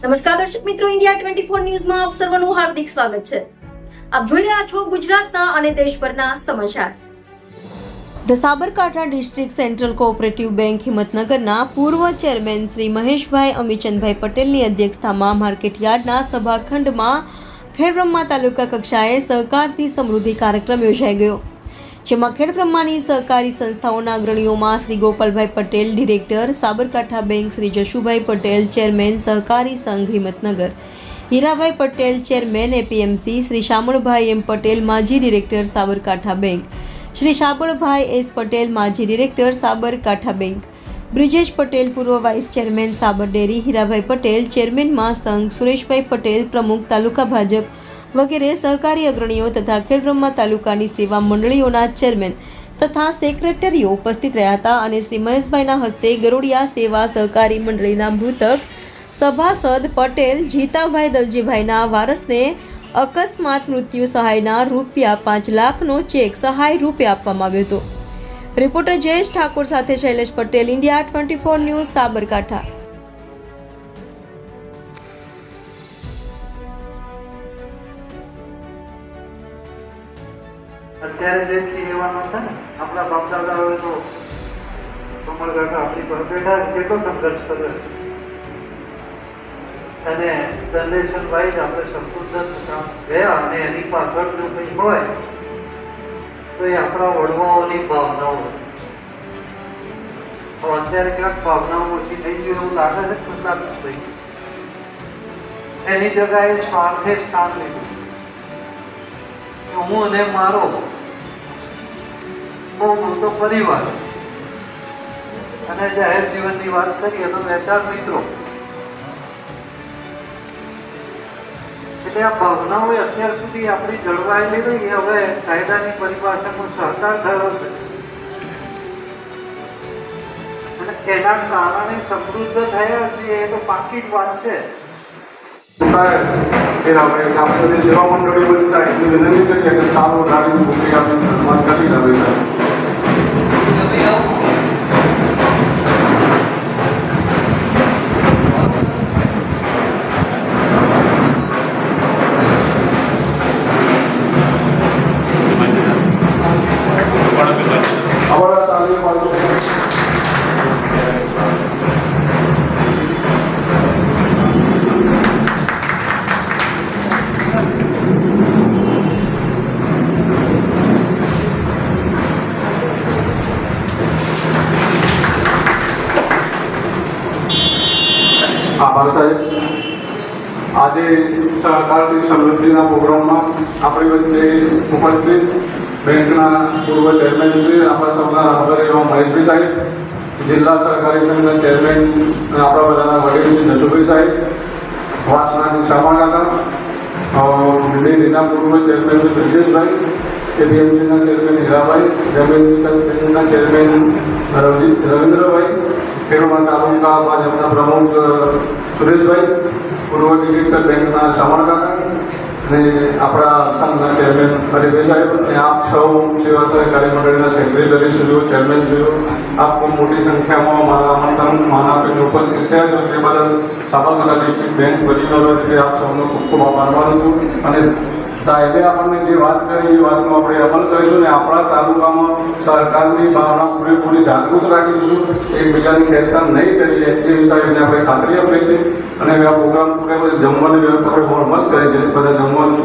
નમસ્કાર દર્શક મિત્રો, ઇન્ડિયા 24 ન્યૂઝમાં આપ સર્વનું હાર્દિક સ્વાગત છે. આપ જોઈ રહ્યા છો ગુજરાતના અને દેશભરના સમાચાર. The Sabarkantha district central cooperative bank હિંમતનગરના પૂર્વ ચેરમેન શ્રી મહેશભાઈ અમીચંદભાઈ પટેલની અધ્યક્ષતામાં માર્કેટયાર્ડના સભાખંડમાં ખેડબ્રહ્મા તાલુકા કક્ષાએ સહકારથી સમૃદ્ધિ કાર્યક્રમ યોજાઈ ગયો, જેમાં ખેડબ્રહ્માની સહકારી સંસ્થાઓના અગ્રણીઓમાં Shri Gopalbhai Patel director, Sabarkantha bank Shri Jashubhai Patel chairman સહકારી સંઘ Himmatnagar, Hirabhai Patel chairman APMC, Shri Shamalbhai M Patel માજી director Sabarkantha bank, Shri Shabalbhai S Patel માજી ડિરેક્ટર સાબરકાંઠા બેંક, બ્રિજેશ પટેલ પૂર્વ vice chairman Sabar dairy, Hirabhai Patel chairman મા સંઘ, સુરેશભાઈ પટેલ પ્રમુખ તાલુકા ભાજપ વગેરે સહકારી અગ્રણીઓ તથા ખેડબ્રહ્મા તાલુકાની સેવા મંડળીઓના ચેરમેન તથા સેક્રેટરીઓ ઉપસ્થિત રહ્યા હતા અને શ્રી મહેશભાઈના હસ્તે ગરોડિયા સેવા સહકારી મંડળીના મૃતક સભાસદ પટેલ જીતાભાઈ દલજીભાઈના વારસને અકસ્માત મૃત્યુ સહાયના ₹5 લાખનો ચેક સહાય રૂપે આપવામાં આવ્યો હતો. રિપોર્ટર જયેશ ઠાકોર સાથે શૈલેષ પટેલ, ઇન્ડિયા 24 ન્યૂઝ, સાબરકાંઠા. અત્યારે જે છે એવાનો છે ને, આપણા બાપ દાદાઓએ તો કમળ કાકા આપણી પર બેઠા કેટલો સંઘર્ષ કર્યો અને જનરેશનભાઈ જ આપણે સંપૂર્ણ કામ ગયા અને એની પાછળ જો કંઈ હોય તો એ આપણા વડવાઓની ભાવનાઓ. હવે અત્યારે ક્યાંક ભાવનાઓ ઓછી થઈ ગયું એવું લાગે છે, પણ લાગતું થઈ ગયું. એની જગ્યાએ સ્વાર્થે સ્થાન લીધું. હું અને મારો બહુ મોટો પરિવાર અને જાહેર જીવનની વાત કરીએ તો 2-4 મિત્રો. એટલે આ ભાવનાઓ અત્યાર સુધી આપણી જળવાયેલી રહી. હવે કાયદાની પરિભાષામાં સહકાર થયો છે અને એના કારણે સમૃદ્ધ થયા છે, એ તો પાકી જ વાત છે. આપણે સેવા મંડળી બનતા એટલી વિનંતી કરીએ કે સારો ગાડી ભૂમિ આપી સન્માન કરી રવિભાઈ. અમારા તાલીમ બાજુ આભાર સાહેબ. આજે સહકારથી સમૃદ્ધિના પ્રોગ્રામમાં આપણી વચ્ચે ઉપસ્થિત બેંકના પૂર્વ ચેરમેન શ્રી આપણા સૌના આભાર એવા મહેશભાઈ સાહેબ, જિલ્લા સહકારી સંઘના ચેરમેન આપણા બધાના વડીલ શ્રી જશુભાઈ સાહેબ, વાસણાની સામાળાના ડેરીના પૂર્વ ચેરમેન શ્રી બ્રિજેશભાઈ, એપીએમસીના ચેરમેન હીરાભાઈ, જમીનના ચેરમેન રવિન્દ્રભાઈ, ખેડબ્રહ્મા તાલુકા ભાજપના પ્રમુખ સુરેશભાઈ, પૂર્વ ડિરેક્ટર બેંકના સામળકાકા અને આપણા સંઘના ચેરમેન હરિભાઈ સાહેબ અને આપ સૌ સેવા સહકારી મંડળીના સેક્રેટરીશ્રીઓ, ચેરમેનશ્રીઓ, આપ ખૂબ મોટી સંખ્યામાં મારા આમંત્રણ માન આપીને ઉપસ્થિત થયા છો તે બદલ સાબરકાંઠા ડિસ્ટ્રિક્ટ બેંક વતીનો આપ સૌનો ખૂબ ખૂબ આભાર માનું છું. અને સાહેબે આપણને જે વાત કરી એ વાતનો આપણે અમલ કરીશું ને આપણા તાલુકામાં સરકારની ભાવના પૂરેપૂરી જાગૃત રાખીશું, એકબીજાની ખેરકામ નહીં કરીએ એ સાહેબને આપણે ખાતરી આપીએ છીએ. અને આ પ્રોગ્રામ પૂરેપૂરી જમવાની વ્યવસ્થા આપણે મસ્ત કરી છે, બધા જમવાનું